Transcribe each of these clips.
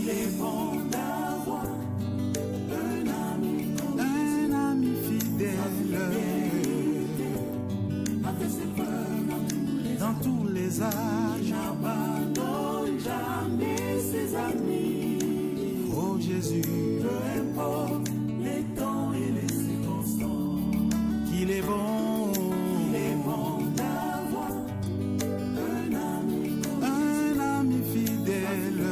Il est bon d'avoir un ami fidèle, a fait ses preuves dans tous les âges. N'abandonne jamais ses amis. Oh Jésus, peu importe les temps et les circonstances, qu'il est bon, d'avoir un ami fidèle,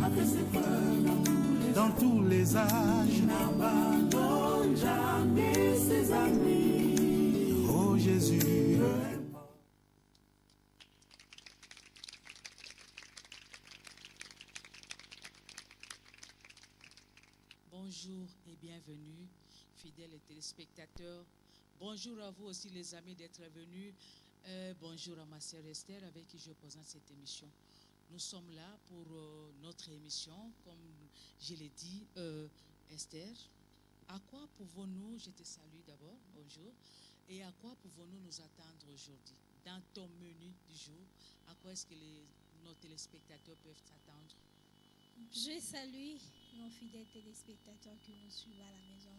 a fait ses preuves dans tous les âges. N'abandonne jamais ses amis. Oh Jésus, bonjour et bienvenue, fidèles téléspectateurs. Bonjour à vous aussi les amis d'être venus. Bonjour à ma sœur Esther avec qui je présente cette émission. Nous sommes là pour notre émission, comme je l'ai dit, Esther. À quoi pouvons-nous, je te salue d'abord, bonjour, et à quoi pouvons-nous nous attendre aujourd'hui? Dans ton menu du jour, à quoi est-ce que nos téléspectateurs peuvent s'attendre? Je salue nos fidèles téléspectateurs qui nous suivent à la maison.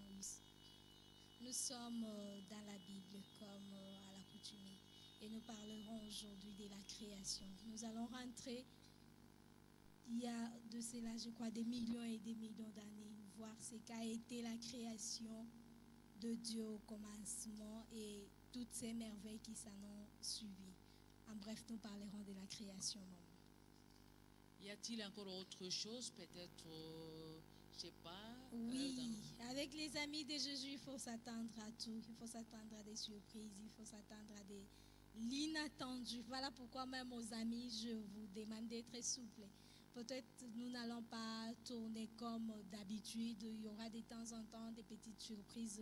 Nous sommes dans la Bible comme à l'accoutumée et nous parlerons aujourd'hui de la création. Nous allons rentrer il y a de cela, je crois, des millions et des millions d'années, voir ce qu'a été la création de Dieu au commencement et toutes ces merveilles qui s'en ont suivi. En bref, nous parlerons de la création. Y a-t-il encore autre chose, peut-être, je ne sais pas? Oui, avec les amis de Jésus, il faut s'attendre à tout. Il faut s'attendre à des surprises, il faut s'attendre à l'inattendu. Voilà pourquoi même aux amis, je vous demande d'être souple. Peut-être nous n'allons pas tourner comme d'habitude. Il y aura de temps en temps des petites surprises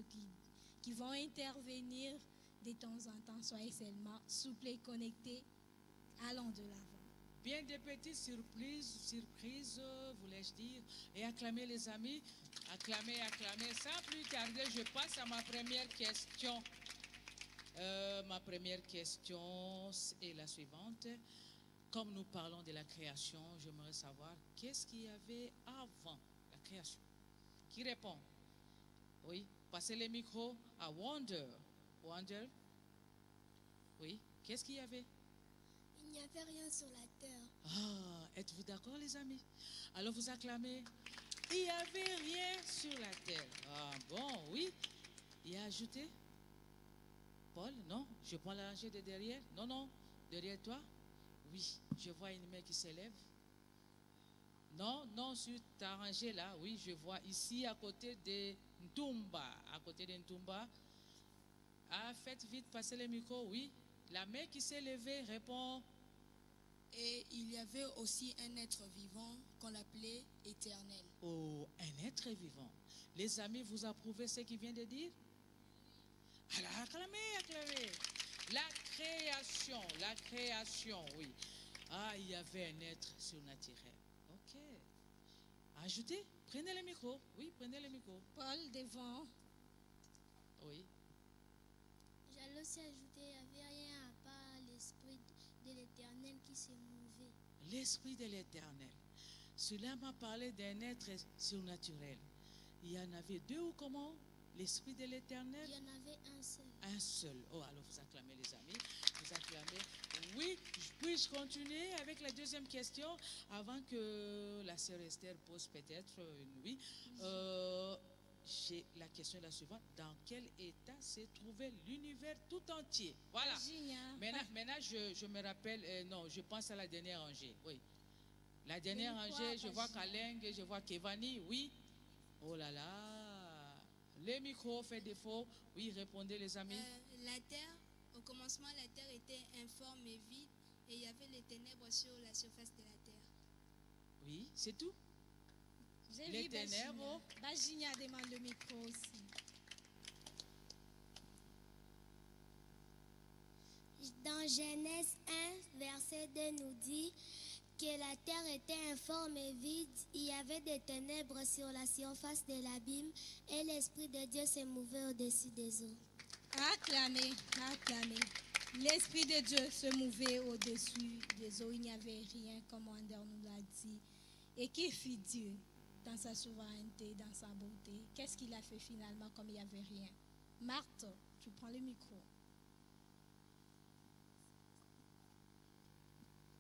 qui vont intervenir de temps en temps. Soyez seulement souples et connectés. Allons de l'avant. Bien des petites surprises, voulais-je dire. Et acclamez les amis, acclamez. Sans plus tarder, je passe à ma première question. Ma première question est la suivante. Comme nous parlons de la création, j'aimerais savoir qu'est-ce qu'il y avait avant la création. Qui répond? Oui, passez les micros à Wonder. Wonder? Oui, qu'est-ce qu'il y avait? Il n'y avait rien sur la terre. Ah, êtes-vous d'accord les amis? Alors vous acclamez. Il n'y avait rien sur la terre. Ah bon, oui. Il a ajouté? Paul, non? Je prends la rangée de derrière? Non, derrière toi? Oui, je vois une main qui s'élève. Non, sur ta rangée là, oui, je vois ici à côté de Ntumba. Ah, faites vite, passez le micro, oui. La main qui s'est levée répond. Et il y avait aussi un être vivant qu'on appelait Éternel. Oh, un être vivant. Les amis, vous approuvez ce qu'il vient de dire? Alors, acclamez. La création, oui. Ah, il y avait un être surnaturel. Ok. Ajoutez, prenez le micro. Oui, prenez le micro. Paul devant. Oui. J'allais aussi ajouter, il n'y avait rien à part l'Esprit de l'Éternel qui se mouvait. L'Esprit de l'Éternel. Cela m'a parlé d'un être surnaturel. Il y en avait deux ou comment? L'Esprit de l'Éternel? Il y en avait un seul. Un seul. Oh, alors vous acclamez les amis. Vous acclamez. Oui, puis-je continuer avec la deuxième question avant que la sœur Esther pose peut-être une oui. La question est la suivante. Dans quel état s'est trouvé l'univers tout entier? Voilà. Maintenant, je me rappelle, non, je pense à la dernière rangée. Oui. La dernière rangée, je vois Kaleng, je vois Kevani, oui. Oh là là. Les micros fait défaut. Oui, répondez les amis. La terre, au commencement, la terre était informe et vide et il y avait les ténèbres sur la surface de la terre. Oui, c'est tout. J'ai les vu ténèbres. Bajinia demande le micro aussi. Dans Genèse 1, verset 2 nous dit que la terre était informe et vide, il y avait des ténèbres sur la surface de l'abîme et l'Esprit de Dieu se mouvait au-dessus des eaux. Acclamez. L'Esprit de Dieu se mouvait au-dessus des eaux. Il n'y avait rien, comme Wander nous l'a dit. Et qui fit Dieu dans sa souveraineté, dans sa beauté? Qu'est-ce qu'il a fait finalement comme il n'y avait rien? Marthe, tu prends le micro.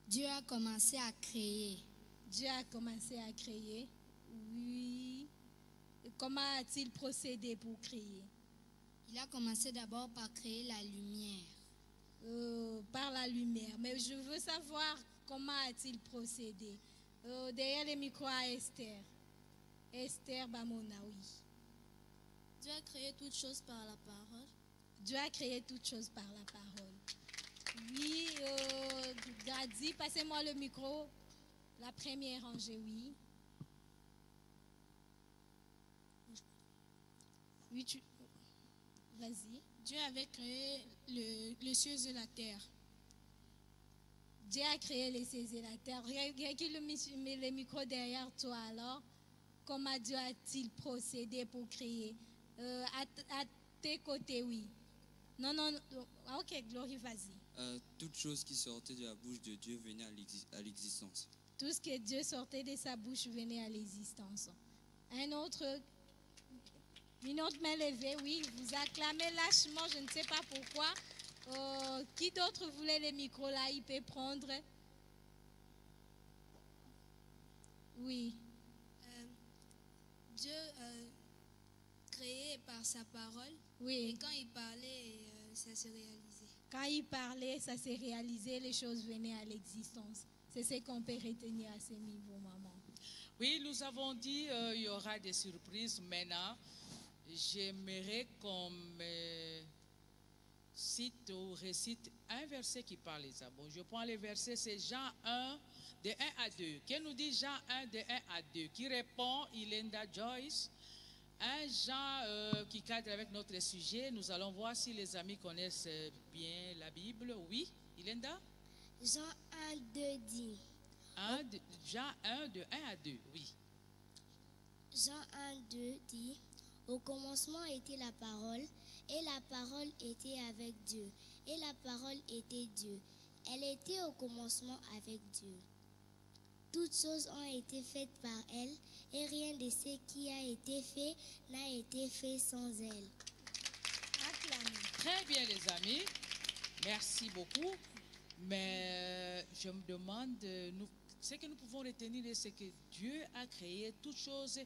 Dieu a commencé à créer. Dieu a commencé à créer. Oui. Et comment a-t-il procédé pour créer? Il a commencé d'abord par créer la lumière. Par la lumière. Mais je veux savoir comment a-t-il procédé. Derrière les micros à Esther. Esther Bamona, oui. Dieu a créé toutes choses par la parole. Dieu a créé toutes choses par la parole. Oui, Grady, passez-moi le micro. La première rangée, oui. Oui, vas-y. Dieu avait créé les cieux et la terre. Dieu a créé les cieux et la terre. Regarde qui met le micro derrière toi alors. Comment Dieu a-t-il procédé pour créer? À tes côtés, oui. Non. Ok, Glory, vas-y. Toute chose qui sortait de la bouche de Dieu venait à l'existence. Tout ce que Dieu sortait de sa bouche venait à l'existence. Une autre main levée, oui. Vous acclamez lâchement, je ne sais pas pourquoi. Qui d'autre voulait les micros là? Il peut prendre. Oui. Dieu créait par sa parole. Oui. Et quand il parlait, ça se réalisait. Quand il parlait, ça s'est réalisé, les choses venaient à l'existence. C'est ce qu'on peut retenir à ce niveau, maman. Oui, nous avons dit il y aura des surprises. Maintenant, j'aimerais qu'on cite ou récite un verset qui parle de ça. Bon, je prends les versets, c'est Jean 1, de 1 à 2. Qu'est-ce nous dit Jean 1, de 1 à 2? Qui répond? Ilenda Joyce. Un Jean qui cadre avec notre sujet. Nous allons voir si les amis connaissent bien la Bible. Oui, Ilenda? Jean 1, 2 dit. Jean 1, de 1 à 2, oui. Jean 1, 2 dit, au commencement était la parole, et la parole était avec Dieu, et la parole était Dieu. Elle était au commencement avec Dieu. Toutes choses ont été faites par elle, et rien de ce qui a été fait n'a été fait sans elle. Acclamez. Très bien, les amis. Merci beaucoup. Mais je me demande, ce que nous pouvons retenir, c'est que Dieu a créé toutes choses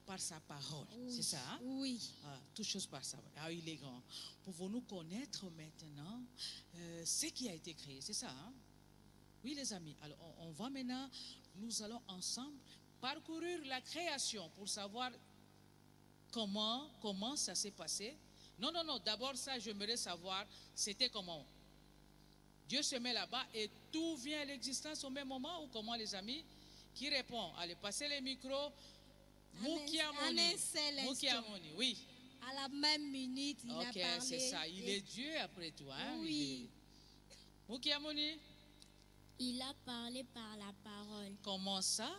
par sa parole. Oui. C'est ça? Hein? Oui. Toutes choses par sa parole. Ah, il est grand. Pouvons-nous connaître maintenant ce qui a été créé? C'est ça? Hein? Oui, les amis. Alors, on va maintenant, nous allons ensemble parcourir la création pour savoir comment ça s'est passé. Non. D'abord, ça, j'aimerais savoir, c'était comment? Dieu se met là-bas et tout vient à l'existence au même moment ou comment, les amis? Qui répond? Allez, passez les micros. Mukiamoni, oui. À la même minute, il a parlé. Ok, c'est ça. Il est Dieu après tout. Hein? Oui. Mukiamoni? Il a parlé par la parole. Comment ça?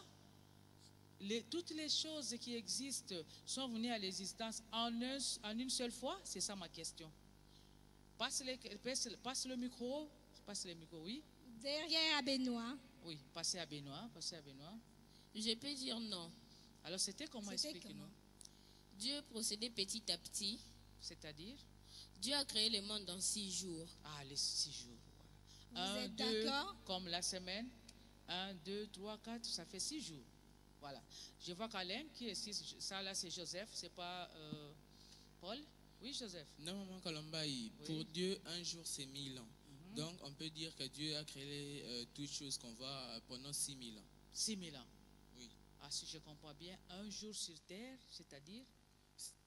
Toutes les choses qui existent sont venues à l'existence en une seule fois? C'est ça ma question. Passe le micro. Passe le micro, oui. Derrière à Benoît. Oui, passez à Benoît. Je peux dire non. Alors c'était comment? Explique-nous. Dieu procédait petit à petit. C'est-à-dire? Dieu a créé le monde en 6 jours. Ah, les 6 jours. Voilà. Vous êtes d'accord? Comme la semaine. 1, 2, 3, 4, ça fait 6 jours. Voilà. Je vois qu'Alain, qui est 6, ça là c'est Joseph, c'est pas Paul. Oui, Joseph. Non, maman Kalombaï, pour Dieu, un jour c'est 1000 ans. Donc on peut dire que Dieu a créé toutes choses qu'on voit pendant 6000 ans. 6000 ans. Oui. Ah, si je comprends bien, un jour sur terre, c'est-à-dire?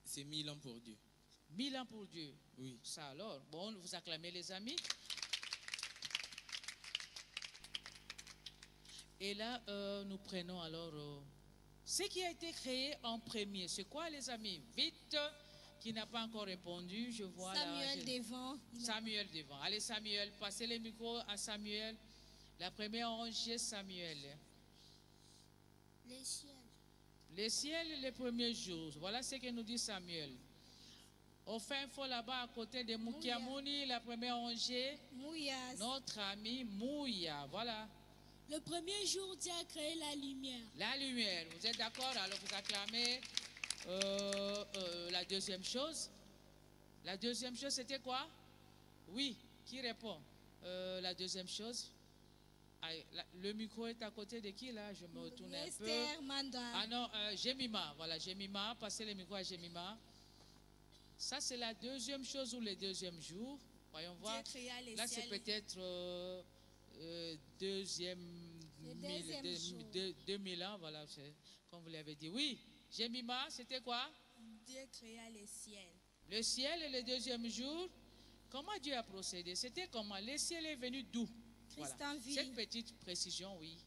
C'est 1000 ans pour Dieu. 1000 ans pour Dieu. Oui. Ça alors, bon, vous acclamez les amis. Et là, nous prenons alors ce qui a été créé en premier. C'est quoi, les amis? Vite, qui n'a pas encore répondu, je vois Samuel devant. Samuel devant. Allez, Samuel, passez les micros à Samuel. La première rangée, Samuel. Les ciels. Les ciels, les premiers jours. Voilà ce que nous dit Samuel. Au fin fond là-bas, à côté de Mukiamuni, la première rangée, Mouya. notre ami Mouya. Voilà. Le premier jour, Dieu a créé la lumière. La lumière. Vous êtes d'accord? Alors vous acclamez. La deuxième chose. La deuxième chose, c'était quoi? Oui. Qui répond? La deuxième chose. Le micro est à côté de qui là? Je me retourne un peu. Esther Manda. Ah non, Jemima. Voilà, Jemima. Passez le micro à Jemima. Ça, c'est la deuxième chose ou le deuxième jour. Voyons voir. Dieu créa les Là, c'est ciels. peut-être deuxième Le deuxième jour. 2000 ans. Voilà, comme vous l'avez dit. Oui, Jemima, c'était quoi? Dieu créa les ciels. Le ciel et le deuxième jour. Comment Dieu a procédé? C'était comment? Le ciel est venu d'où? Voilà. Christ en vie. Cette petite précision, oui.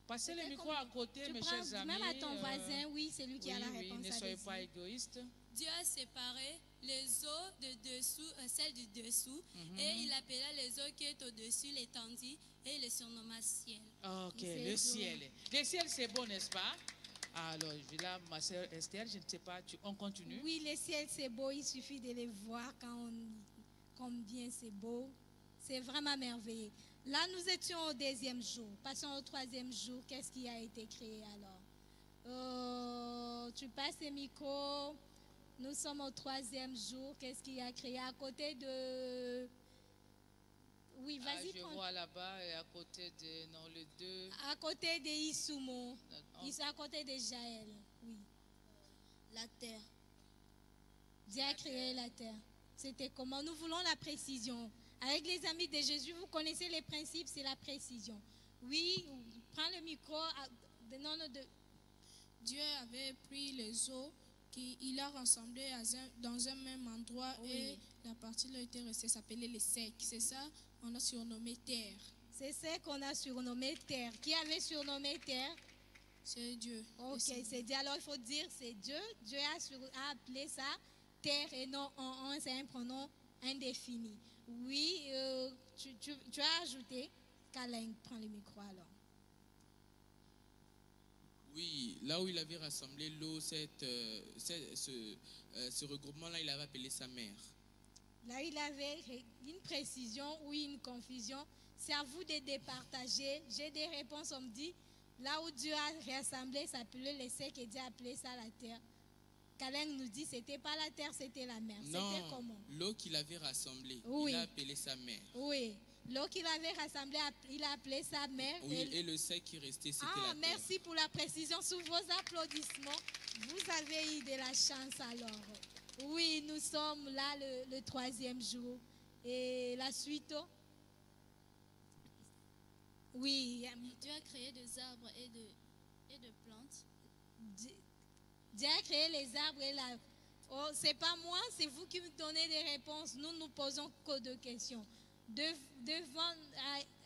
Passez le C'était micro comme- à côté, Tu mes prends chers amis. même à ton voisin, oui, c'est lui qui oui, a la oui, réponse ne à soyez désirer. pas égoïste. Dieu a séparé les eaux de dessous, celles du dessous, Mhm. et il appela les eaux qui étaient au-dessus, l'étendit, et il les surnomma ciel. Ok, C'est le beau. ciel. Le ciel, c'est beau, n'est-ce pas? Alors, là, ma sœur Esther, je ne sais pas, on continue? Oui, le ciel, c'est beau. Il suffit de les voir combien c'est beau. C'est vraiment merveilleux. Là, nous étions au deuxième jour. Passons au troisième jour. Qu'est-ce qui a été créé alors? Tu passes le micro. Nous sommes au troisième jour. Qu'est-ce qui a créé à côté de... Oui, vas-y, Je prends. vois là-bas, et à côté de, non, le 2. À côté de Isumo. on- Ils sont à côté de Jaël. Oui. La terre. Dieu a créé la terre. C'était comment? Nous voulons la précision. Avec les amis de Jésus, vous connaissez les principes, c'est la précision. Oui, prends le micro. Dieu avait pris les eaux qu'il a rassemblées dans un même endroit Oui. et la partie là était restée s'appelait les secs. C'est ça, on a surnommé terre. C'est ce qu'on a surnommé terre. Qui avait surnommé terre? C'est Dieu. Ok, Et c'est Dieu. Alors il faut dire c'est Dieu. Dieu a appelé ça terre et non c'est un pronom indéfini. Oui, tu as ajouté. Kalain, prends le micro alors. Oui, là où il avait rassemblé l'eau, ce regroupement-là, il avait appelé sa mère. Là, il avait une précision ou une confusion. C'est à vous de départager. J'ai des réponses. On me dit, là où Dieu a rassemblé, ça s'appelait les secs et Dieu a appelé ça la terre. Kalen nous dit, c'était pas la terre, c'était la mer. C'était Non, comment? l'eau qu'il avait rassemblée, Oui. il a appelé sa mère. Oui. L'eau qu'il avait rassemblée, il a appelé sa mère. Oui, et le sec qui restait, c'était la terre. Merci pour la précision. Sous vos applaudissements, vous avez eu de la chance alors. Oui, nous sommes là le troisième jour. Et la suite? Oui, Dieu a créé des arbres et de plantes. Dieu a créé les arbres et la... Oh, c'est pas moi, c'est vous qui me donnez des réponses. Nous nous posons que deux questions. Devant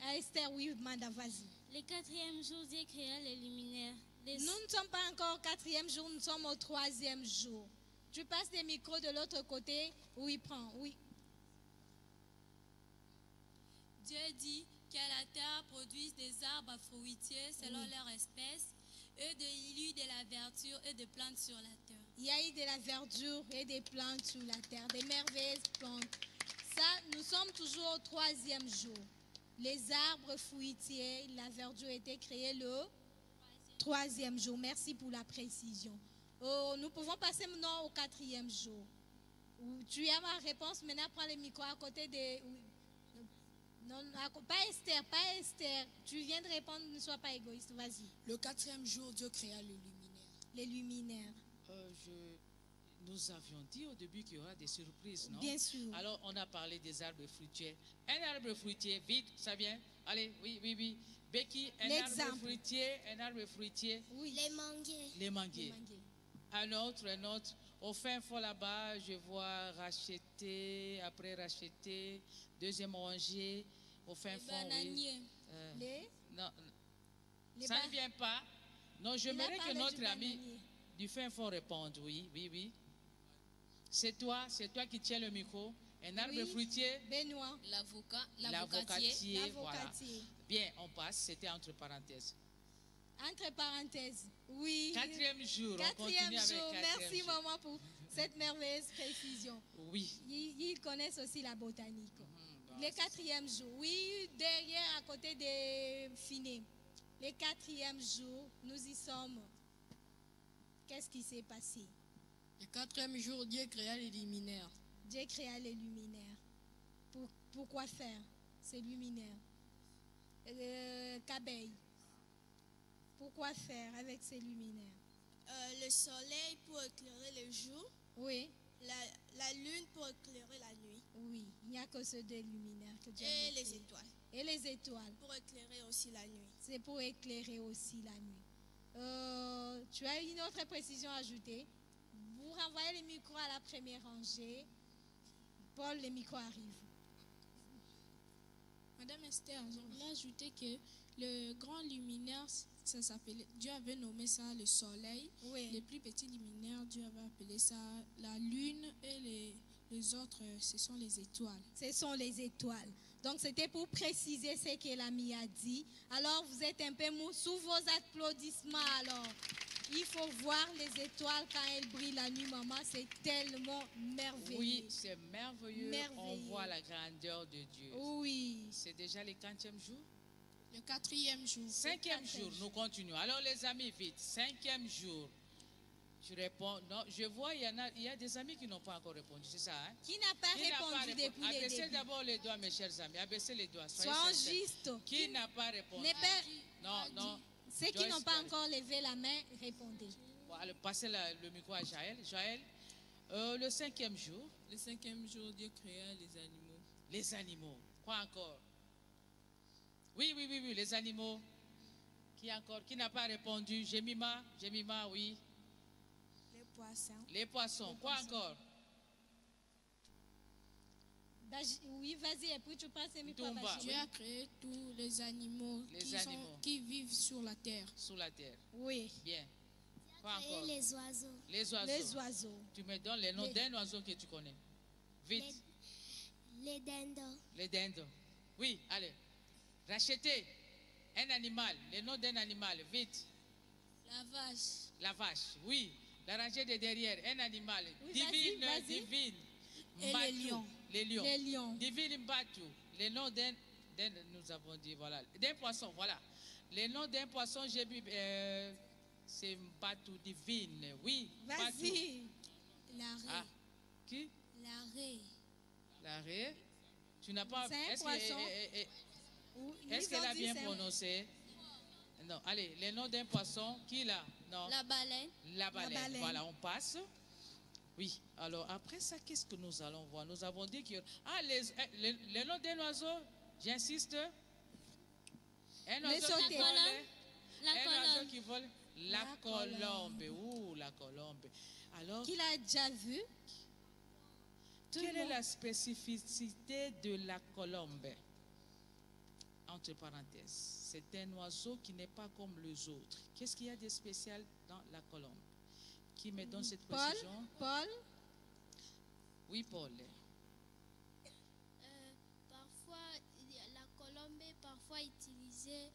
à Esther, oui, Manda, vas-y. Le quatrième jour, Dieu créa les luminaires. Nous ne sommes pas encore au quatrième jour, nous sommes au troisième jour. Tu passes les micros de l'autre côté. Oui, prends, oui. Dieu dit que la terre produise des arbres fruitiers selon Oui. leur espèce, et il y eut de la verdure et de plantes sur la terre. Il y a eu de la verdure et des plantes sur la terre, des merveilleuses plantes. Ça, nous sommes toujours au troisième jour. Les arbres fruitiers, la verdure a été créée le troisième jour. Merci pour la précision. Nous pouvons passer maintenant au quatrième jour. Tu as ma réponse, maintenant prends le micro à côté de... Non, pas Esther. Tu viens de répondre, ne sois pas égoïste, vas-y. Le quatrième jour, Dieu créa le luminaire. Les luminaires, Nous avions dit au début qu'il y aura des surprises, non? bien sûr. Alors, on a parlé des arbres fruitiers. Un arbre fruitier, vite, ça vient? Allez, oui. Becky, un arbre fruitier, Oui. Les manguiers. les manguiers. Les manguiers. Un autre. Au fin fond là-bas, je vois racheter, après racheter, deuxième oranger. Au fin Les fond, oui. bananiers. Non, Les ça ba- ne vient pas. Non, Il a j'aimerais que parlé notre du ami bananier. du fin fond réponde, oui. C'est toi qui tiens le micro. Un arbre Oui. fruitier, Benoît, L'avocatier. l'avocatier, voilà. l'avocatier. Bien, on passe, c'était entre parenthèses. Entre parenthèses, oui. Quatrième jour, on Quatrième continue avec jour. quatrième Merci, jour. maman, pour cette merveilleuse précision. Oui. Ils connaissent aussi la botanique. Bon, Le quatrième jour, oui, derrière, à côté des Finet. Le quatrième jour, nous y sommes. Qu'est-ce qui s'est passé? Le quatrième jour, Dieu créa les luminaires. Dieu créa les luminaires. Pour quoi faire ces luminaires? Cabeille. Pourquoi faire avec ces luminaires? Le soleil pour éclairer le jour, Oui, la lune pour éclairer la nuit oui. Il n'y a que ces deux luminaires que Dieu a et les créés. étoiles Et les étoiles. pour éclairer aussi la nuit. C'est pour éclairer aussi la nuit. Tu as une autre précision à ajouter? Vous renvoyez les micros à la première rangée. Paul, les micros arrivent. Madame Esther, je voulais ajouter que le grand luminaire, ça s'appelait, Dieu avait nommé ça le soleil. Oui. Les plus petits luminaires, Dieu avait appelé ça la lune, et les autres, ce sont les étoiles. Ce sont les étoiles. Donc, c'était pour préciser ce que l'ami a dit. Alors, vous êtes un peu mou sous vos applaudissements. Alors, il faut voir les étoiles quand elles brillent la nuit, maman. C'est tellement merveilleux. Oui, c'est merveilleux. On Merveilleux. voit la grandeur de Dieu. Oui. C'est déjà le 40e jour. Le quatrième jour. Cinquième jour, nous continuons. Alors les amis, vite. Cinquième jour. Je réponds. Non, je vois, il y a des amis qui n'ont pas encore répondu. C'est ça, hein? Qui n'a pas Qui n'a pas répondu depuis le Abaissez début? d'abord les doigts, mes chers amis. Abaissez les doigts. Soyez Soyons sincères. justes. Qui n'a pas répondu? Les pères- Non, non. Ceux qui Joyce n'ont pas doit- encore levé la main, répondez. Bon, allez, passez le micro à Jaël. Jaël, le cinquième jour, Le cinquième jour, Dieu créa les animaux. les animaux. Quoi encore? Oui, les animaux. Qui encore? Qui n'a pas répondu? Jemima, oui. Les poissons. Les poissons. Quoi encore? Oui, vas-y, et puis tu passes le micro à Toumba. Bachir. Dieu a créé tous les animaux, Les animaux. qui vivent sur la terre. Sous la terre. Oui, Bien. Quoi Et encore? les oiseaux. Les oiseaux. les oiseaux. Tu me donnes les noms Les- d'un oiseau que tu connais. Vite. Les dindons. Les dindons. Oui, allez. Rachetez un animal. Le nom d'un animal. Vite. La vache. La vache. Oui. La rangée de derrière. Un animal. Oui, Divine. vas-y. Divine. Et Mbatou. les lions. Les lions. Les lions. Divine Mbatou. Le nom nous avons dit, voilà. D'un poisson, voilà. Le nom d'un poisson, j'ai vu, c'est Mbatou divine. Oui. Mbatou. Vas-y. La raie. Ah. Qui? La raie. La raie. Tu n'as pas. C'est un Est-ce poisson. que- Ils est-ce qu'elle ont a dit bien c'est un- prononcé? Non, allez, le nom d'un poisson, qui là? Non. La baleine. La baleine. baleine. Voilà, on passe. Oui, alors après ça, qu'est-ce que nous allons voir? Nous avons dit que. Ah, le nom d'un oiseau, j'insiste. Un Le oiseau qui sauté. vole. La Un oiseau colombe. qui vole. La La colombe. Ouh, la colombe. Alors, Qu'il a déjà vu. Tout le quelle est monde- la spécificité de la colombe? Entre parenthèses, c'est un oiseau qui n'est pas comme les autres. Qu'est-ce qu'il y a de spécial dans la colombe? Qui me donne cette Paul, précision? Paul, Oui, Paul. Parfois, la colombe est parfois utilisée,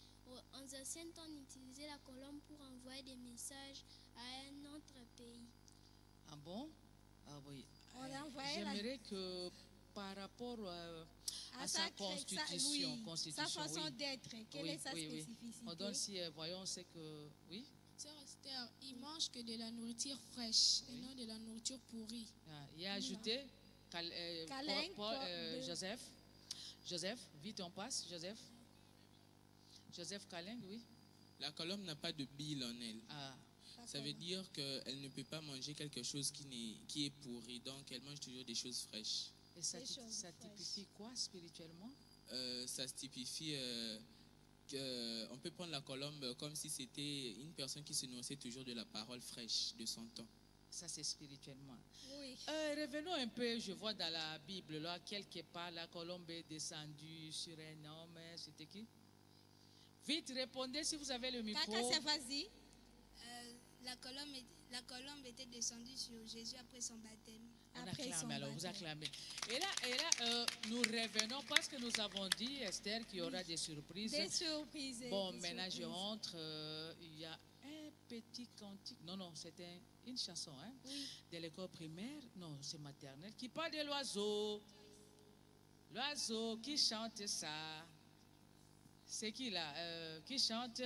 en ancien temps, on utilisait la colombe pour envoyer des messages à un autre pays. Ah bon? Ah oui. On a envoyé la- J'aimerais que par rapport à sa constitution, oui, constitution, sa façon oui. d'être, quelle Oui, est sa oui, oui. spécificité? On donne si, voyons, c'est que, oui. Sœur Esther, ils mangent que de la nourriture fraîche et non de la nourriture pourrie. Ah, il a ajouté Caleng, de- Joseph. Joseph, vite on passe, Joseph. Joseph Caleng, oui. La colombe n'a pas de bile en elle. Ah, Ça veut dire qu'elle ne peut pas manger quelque chose qui est pourri. Donc, elle mange toujours des choses fraîches. et ça, Des choses ça fraîches. typifie quoi spirituellement? Ça se typifie on peut prendre la colombe comme si c'était une personne qui se nourrissait toujours de la parole fraîche de son temps. Ça, c'est spirituellement. Oui. Revenons un peu, je vois dans la Bible, là, quelque part, la colombe est descendue sur un homme. C'était qui? Vite, répondez si vous avez le micro. Kaka, c'est vas-y. La colombe était descendue sur Jésus après son baptême. On après son acclame, alors vous baptême. acclamez. Et là, nous revenons parce que nous avons dit, Esther, qu'il y aura des surprises. Des surprises. Bon, des maintenant je surprises. rentre. Il y a un petit cantique. Non, c'était une chanson hein, de l'école primaire. Non, c'est maternelle. Qui parle de l'oiseau. L'oiseau qui chante ça. C'est qui là qui chante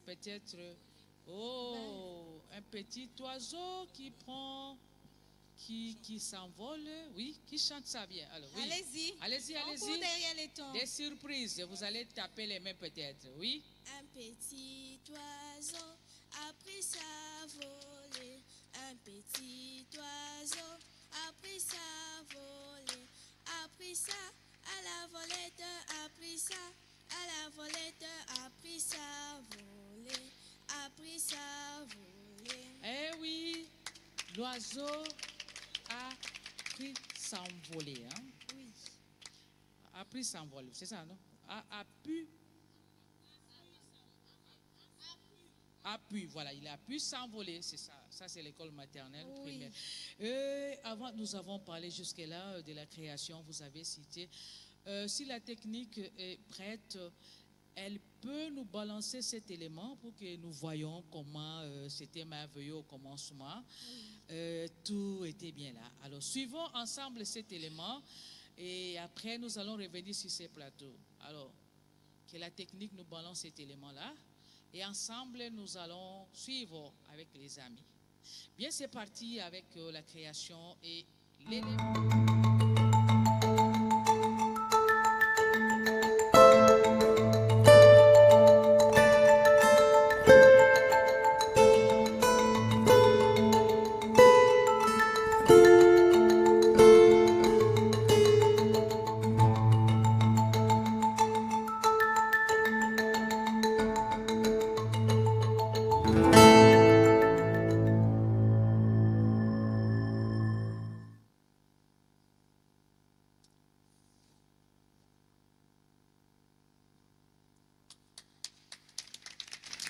peut-être. Oh, un petit oiseau qui prend. Qui s'envole, oui, qui chante ça bien. Alors, oui. Allez-y. Allez-y, On court allez-y. derrière les tons. Des surprises, vous allez taper les mains peut-être, oui. Un petit oiseau a pris sa volée. Un petit oiseau a pris sa volée. A pris ça à la volette, a pris ça à la volette, a pris sa volée, a pris sa volée. Eh oui, l'oiseau a pris s'envoler. Hein? Oui. A pris s'envoler, c'est ça, non? Voilà, il a pu s'envoler, c'est ça. Ça, c'est l'école maternelle, Oui. primaire. Et avant, nous avons parlé jusque-là de la création, vous avez cité. Si la technique est prête, elle peut nous balancer cet élément pour que nous voyions comment c'était merveilleux au commencement. Tout était bien là. Alors, suivons ensemble cet élément et après, nous allons revenir sur ces plateaux. Alors, que la technique nous balance cet élément-là et ensemble, nous allons suivre avec les amis. Bien, c'est parti avec la création et l'élément.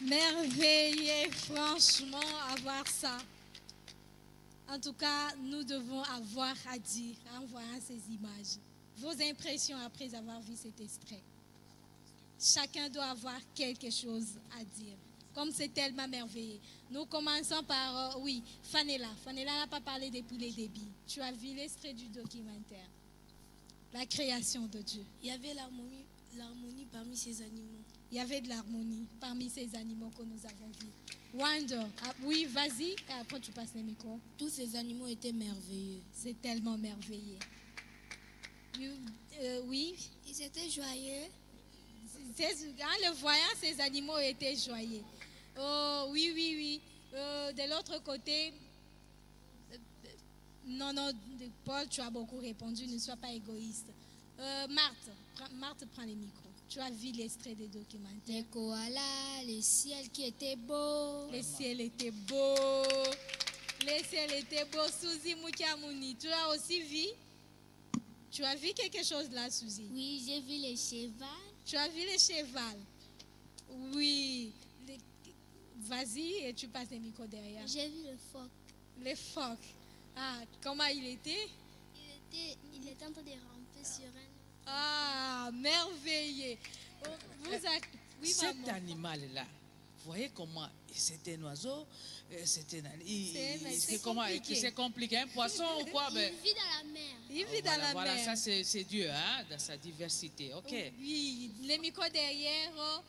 Merveilleux, franchement, avoir ça. En tout cas, nous devons avoir à dire en voyant ces images. Vos impressions après avoir vu cet extrait. Chacun doit avoir quelque chose à dire. Comme c'est tellement merveilleux. Nous commençons par, oui, Fanella. Fanella n'a pas parlé depuis le début. Tu as vu l'extrait du documentaire. La création de Dieu. Il y avait l'harmonie parmi ces animaux. Il y avait de l'harmonie parmi ces animaux que nous avons vus. Wonder, oui, vas-y, et après tu passes le micro. Tous ces animaux étaient merveilleux. C'est tellement merveilleux. Oui, Ils étaient joyeux. En le voyant, ces animaux étaient joyeux. Oh, oui. De l'autre côté, non, Paul, tu as beaucoup répondu, ne sois pas égoïste. Marthe, prends le micro. Tu as vu l'extrait des documentaires. Les koalas, les ciels qui étaient beaux. Le ciel était beau. Le ciel était beau. Suzy Moukiamouni, tu as aussi vu? Tu as vu quelque chose là, Suzy? Oui, j'ai vu les chevaux. Tu as vu le cheval? Oui. Vas-y et tu passes le micro derrière. J'ai vu le phoque. Le phoque. Ah, comment il était? Il était en train de ramper sur un... Ah, merveilleux. Oui, Cet maman. animal-là, vous voyez comment c'est un oiseau, c'est compliqué. compliqué. Un poisson ou quoi? Il vit dans la mer. Il vit dans la Voilà, mer. ça c'est Dieu, hein, dans sa diversité. Ok. Oui, le micro derrière,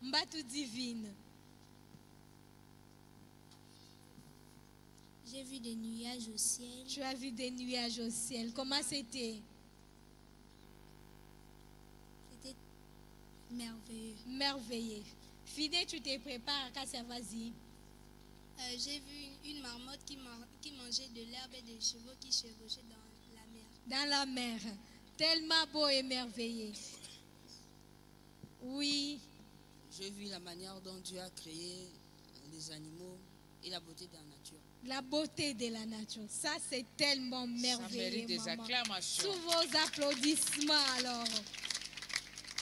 Mbatu divine. J'ai vu des nuages au ciel. Tu as vu des nuages au ciel. Comment c'était? C'était merveilleux. Merveilleux. Fidé, tu te prépares, Kassia, vas-y. J'ai vu une marmotte qui mangeait de l'herbe et des chevaux qui chevauchaient dans la mer. Dans la mer. Tellement beau et merveilleux. Oui. J'ai vu la manière dont Dieu a créé les animaux et la beauté de la nature. La beauté de la nature. Ça, c'est tellement Ça merveilleux, mérite des maman. acclamations. Sous vos applaudissements, alors.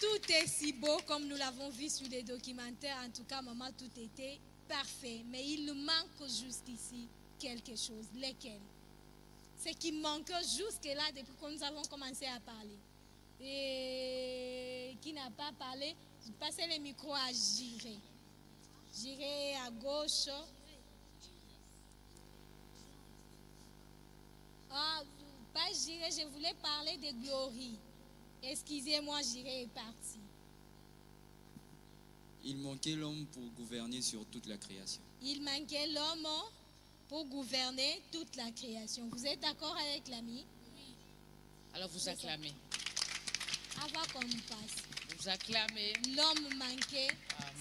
Tout est si beau comme nous l'avons vu sur les documentaires. En tout cas, maman, tout était parfait, mais il nous manque jusqu'ici quelque chose. Lequel? Ce qui manque jusque-là depuis que nous avons commencé à parler. Et qui n'a pas parlé, passez le micro à Jiré. Jiré à gauche. Ah, pas Jiré, je voulais parler de Glory. Excusez-moi, Jiré est parti. Il manquait l'homme pour gouverner sur toute la création. Il manquait l'homme pour gouverner toute la création. Vous êtes d'accord avec l'ami? Oui. Alors vous acclamez. Avant qu'on nous passe. Vous acclamez. L'homme manquait,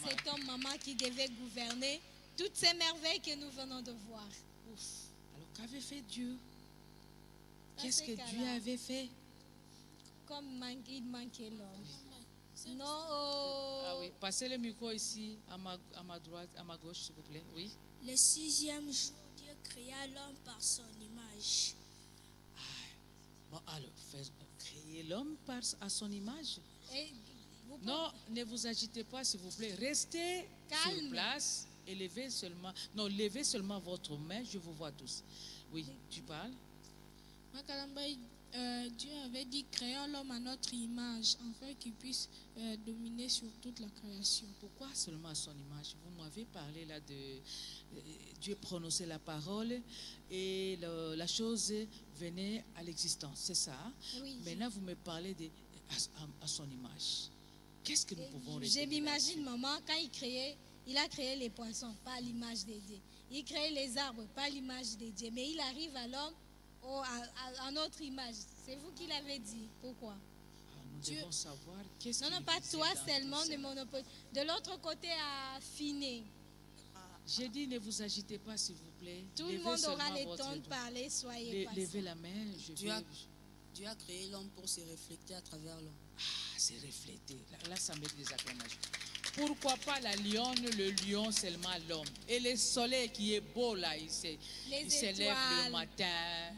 cet homme, maman, qui devait gouverner toutes ces merveilles que nous venons de voir. Ouf. Alors qu'avait fait Dieu? Qu'est-ce que Dieu avait fait? Comme il manquait l'homme. Non. Ah oui, passez le micro ici, à ma droite, à ma gauche, s'il vous plaît. Oui. Le 6e jour, Dieu créa l'homme par son image. Bon, alors, créer l'homme à son image. Non, ne vous agitez pas, s'il vous plaît. Restez sur place et levez seulement votre main. Je vous vois tous. Oui, tu parles? Dieu avait dit créons l'homme à notre image afin qu'il puisse dominer sur toute la création. Pourquoi seulement à son image? Vous m'avez parlé là de Dieu prononçait la parole et la chose venait à l'existence, c'est ça? Oui. Maintenant vous me parlez à son image. Qu'est-ce que nous pouvons retenir? Je m'imagine maman quand il a créé les poissons, pas à l'image de Dieu. Il crée les arbres, pas à l'image de Dieu. Mais il arrive à l'homme à notre image. C'est vous qui l'avez dit. Pourquoi? Nous devons savoir qu'est-ce Non, pas toi seulement, de monopole. De l'autre côté à Finé. J'ai dit ne vous agitez pas s'il vous plaît. Tout le monde aura le temps de parler, soyez patient. Levez la main. Dieu a créé l'homme pour se refléter à travers l'homme. Ah, se refléter. Là, ça met des acclamations. Pourquoi pas la lionne, le lion, seulement l'homme? Et le soleil qui est beau là, il se lève le matin.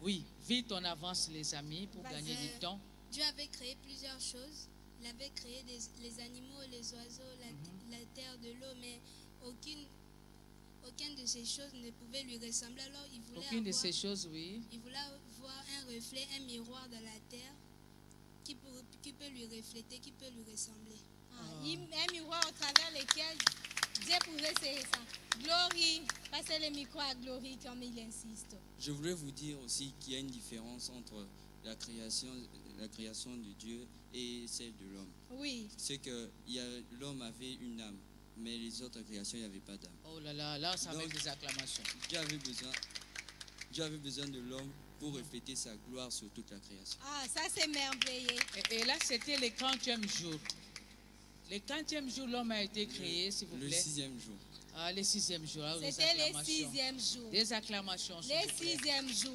Oui, vite on avance les amis pour gagner du temps. Dieu avait créé plusieurs choses. Il avait créé les animaux, les oiseaux, la terre, de l'eau, mais aucune de ces choses ne pouvait lui ressembler. Alors il voulait il voulait voir un reflet, un miroir dans la terre qui peut lui refléter, qui peut lui ressembler. Un miroir au travers lequel Dieu pouvait se ça. Glory, passez le micro à Glory comme il insiste. Je voulais vous dire aussi qu'il y a une différence entre la création de Dieu et celle de l'homme. Oui. C'est que l'homme avait une âme, mais les autres créations, il n'y avait pas d'âme. Oh là, ça met des acclamations. Dieu avait besoin de l'homme pour refléter sa gloire sur toute la création. Ah, ça c'est merveilleux. Et là, c'était le 40e jour. Le 40e jour, l'homme a été créé, s'il vous plaît. Le 6e jour. Ah, le 6e jour. C'était le 6e jour. Des acclamations. Le 6e jour.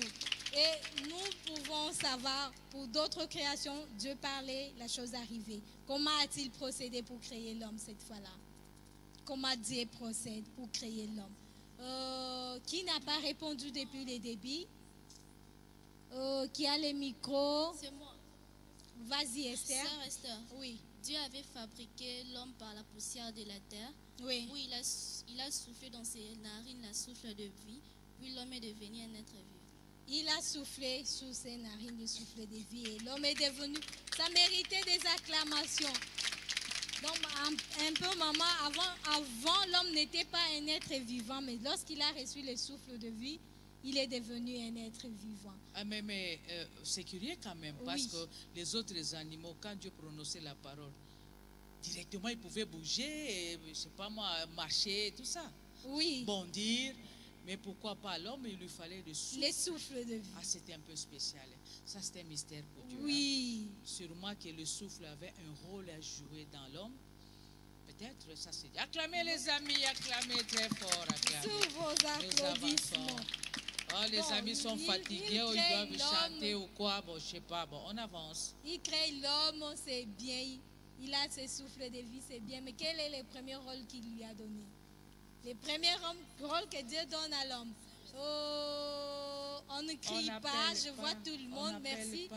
Et nous pouvons savoir, pour d'autres créations, Dieu parlait, la chose arrivée. Comment a-t-il procédé pour créer l'homme cette fois-là? Comment Dieu procède pour créer l'homme? Qui n'a pas répondu depuis le début? Qui a le micro? C'est moi. Vas-y, Esther. Sœur Esther. Oui. Dieu avait fabriqué l'homme par la poussière de la terre. Oui. Où il a soufflé dans ses narines la souffle de vie. Puis l'homme est devenu un être vivant. Il a soufflé sous ses narines le souffle de vie. Et l'homme est devenu... Ça méritait des acclamations. Donc, un peu, maman, avant l'homme n'était pas un être vivant. Mais lorsqu'il a reçu le souffle de vie, il est devenu un être vivant. Ah, mais c'est curieux quand même, parce que les autres animaux, quand Dieu prononçait la parole, directement ils pouvaient bouger, et, je ne sais pas moi, marcher, tout ça. Oui. Bondir. Mais pourquoi pas l'homme, il lui fallait le souffle. Les souffles de vie. Ah, c'était un peu spécial. Ça, c'était un mystère pour Dieu. Oui. Hein. Sûrement que le souffle avait un rôle à jouer dans l'homme. Peut-être, ça c'est dit. Acclamez les amis, acclamez très fort. Acclamez. Sous vos applaudissements. Oh, les amis sont fatigués, ou ils doivent chanter ou quoi, bon, je sais pas, bon, on avance. Il crée l'homme, c'est bien, il a ses souffles de vie, c'est bien, mais quel est le premier rôle qu'il lui a donné? Le premier rôle que Dieu donne à l'homme. Oh, on ne crie pas, je vois tout le monde, merci.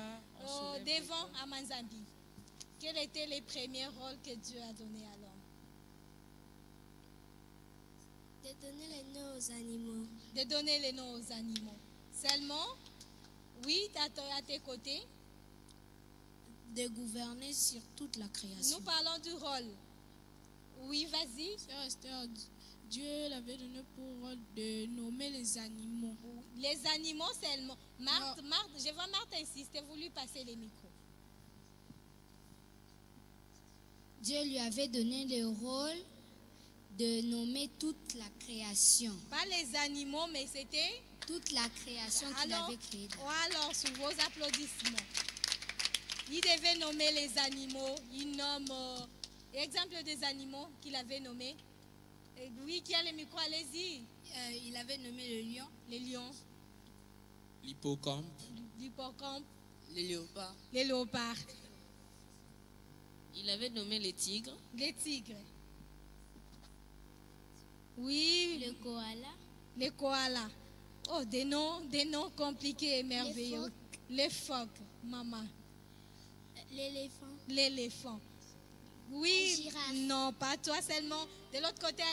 Devant à Manzambi. Quel était le premier rôle que Dieu a donné à l'homme? De donner les noms aux animaux. De donner les noms aux animaux. Seulement, oui, à tes côtés. De gouverner sur toute la création. Nous parlons du rôle. Oui, vas-y. Sœur Esther, Dieu l'avait donné pour rôle de nommer les animaux. Les animaux seulement. Marthe, je vois Marthe insister, vous lui passez les micros. Dieu lui avait donné le rôle de nommer toute la création. Pas les animaux, mais c'était toute la création qu'il avait créée. Alors, sous vos applaudissements, il devait nommer les animaux. Il nomme, exemple des animaux qu'il avait nommés. Oui, qui a le micro, allez-y. Il avait nommé le lion. Les lions. L'hippocampe. L'hippocampe. Les léopards. Les léopards. Il avait nommé les tigres. Les tigres. Oui. Le koala. Les koalas. Oh, des noms compliqués et merveilleux. Les phoques, maman. L'éléphant. L'éléphant. Oui. La girafe. Non, pas toi seulement. De l'autre côté,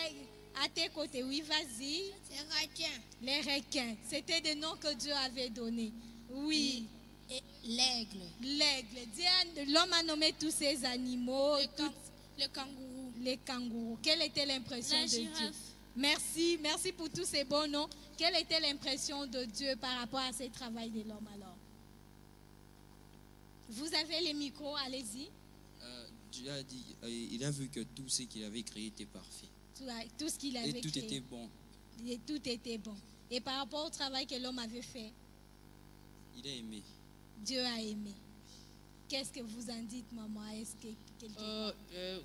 à tes côtés. Oui, vas-y. Les requins. Les requins. C'était des noms que Dieu avait donnés. Oui. Et l'aigle. L'aigle. L'homme a nommé tous ces animaux. Le kangourou. Les kangourous. Quelle était l'impression de girafe. Dieu? Merci pour tous ces bons noms. Quelle était l'impression de Dieu par rapport à ce travail de l'homme alors? Vous avez les micros, allez-y. Dieu a dit, il a vu que tout ce qu'il avait créé était parfait. Tout ce qu'il avait créé. Et tout était bon. Et tout était bon. Et par rapport au travail que l'homme avait fait, il a aimé. Dieu a aimé. Qu'est-ce que vous en dites, maman? Est-ce que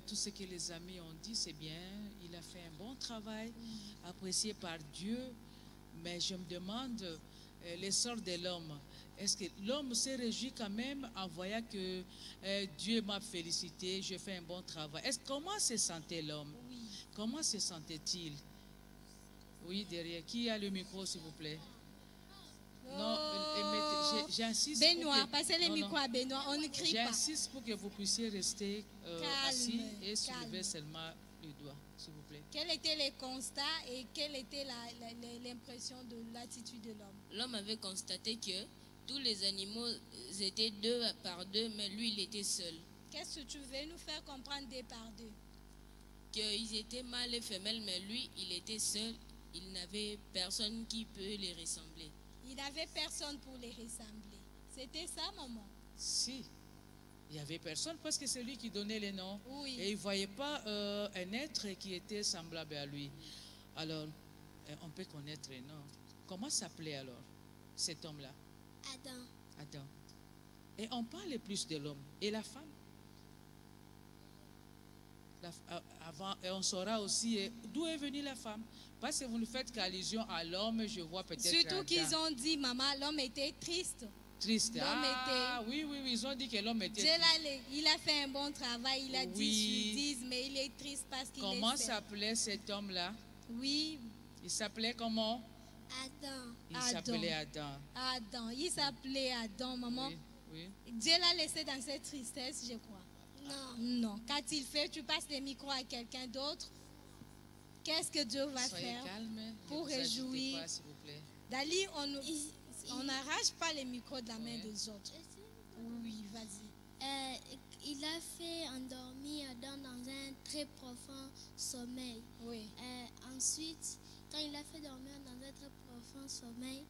tout ce que les amis ont dit, c'est bien. Il a fait un bon travail, apprécié par Dieu. Mais je me demande, l'essor de l'homme, est-ce que l'homme s'est réjoui quand même en voyant que Dieu m'a félicité, je fais un bon travail? Comment se sentait l'homme? Oui. Comment se sentait-il? Oui, derrière. Qui a le micro, s'il vous plaît? Non, j'insiste. Benoît, passez les micros à Benoît, on ne crie pas. J'insiste pour que vous puissiez rester assis et soulever calme. seulement le doigt, s'il vous plaît. Quels étaient les constats et quelle était l'impression de l'attitude de l'homme? L'homme avait constaté que tous les animaux étaient deux par deux, mais lui, il était seul. Qu'est-ce que tu veux nous faire comprendre deux par deux? Qu'ils étaient mâles et femelles, mais lui, il était seul. Il n'avait personne qui peut les ressembler. Il n'avait personne pour les ressembler. C'était ça, maman? Si. Il n'y avait personne parce que c'est lui qui donnait les noms. Oui. Et il ne voyait pas un être qui était semblable à lui. Alors, on peut connaître les noms. Comment s'appelait alors cet homme-là? Adam. Et on parle plus de l'homme. Et la femme? Avant, et on saura aussi d'où est venue la femme. Parce que vous ne faites qu'allusion à l'homme, je vois peut-être. Surtout qu'ils ont dit, maman, l'homme était triste. Triste. Oui, ils ont dit que l'homme était Dieu triste. il a fait un bon travail, il a dit 10, mais il est triste parce qu'il est seul. Comment s'appelait cet homme-là? Oui. Il s'appelait comment? Adam. Il s'appelait Adam. Adam. Il s'appelait Adam, maman. Oui. Dieu l'a laissé dans cette tristesse, je crois. Non. Qu'a-t-il fait? Tu passes le micro à quelqu'un d'autre. Qu'est-ce que Dieu va Soyez faire calme, pour réjouir? pas, s'il vous plaît. Dali, on n'arrache pas les micros de la main des autres. Oui, vas-y. Il a fait endormir Adam dans un très profond sommeil. Oui. Ensuite, quand il a fait dormir dans un très profond sommeil,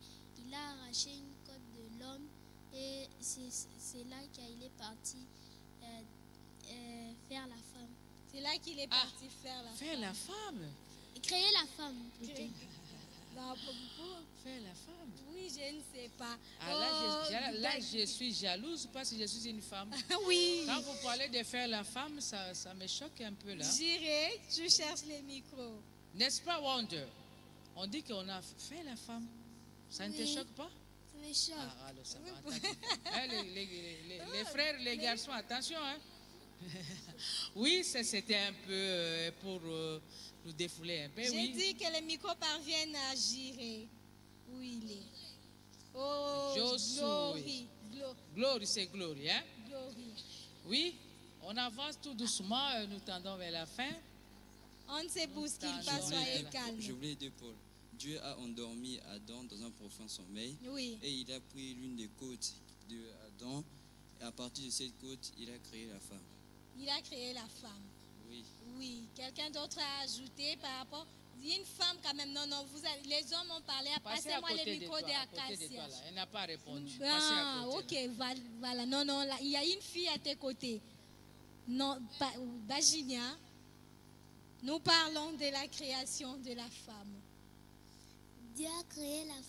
il a arraché une côte de l'homme et c'est là qu'il est parti faire la femme. C'est là qu'il est parti faire la femme. Faire la femme? Créer la femme, plutôt. Faire la femme? Oui, je ne sais pas. Là, je suis jalouse parce que je suis une femme. Oui. Quand vous parlez de faire la femme, ça me choque un peu là. J'irai, tu cherches les micros. N'est-ce pas, Wonder? On dit qu'on a fait la femme. Ça ne te choque pas? Ça me choque. Alors ça va. Les frères, les garçons, attention. Hein? Oui, c'était un peu pour nous défouler un peu. J'ai dit que les micros parviennent à girer. Où il est? Oh, Glory. Glory, c'est Glory. Hein? Glory. Oui, on avance tout doucement, nous tendons vers la fin. On ne se bouscule Nous pas, t'en soyez demandons. calme. Je voulais dire, Paul, Dieu a endormi Adam dans un profond sommeil. Oui. Et il a pris l'une des côtes de Adam. Et à partir de cette côte, il a créé la femme. Il a créé la femme. Oui. Oui. Quelqu'un d'autre a ajouté par rapport. Une femme quand même. Non, non. Les hommes ont parlé. Passez à Passez-moi côté le de micro toi, de à côté de toi, là. Acacia. Elle n'a pas répondu. Passez Ah, à côté. ok, voilà. Non, non, là, il y a une fille à tes côtés. Non, Bajinia, nous parlons de la création de la femme. Dieu a créé la femme.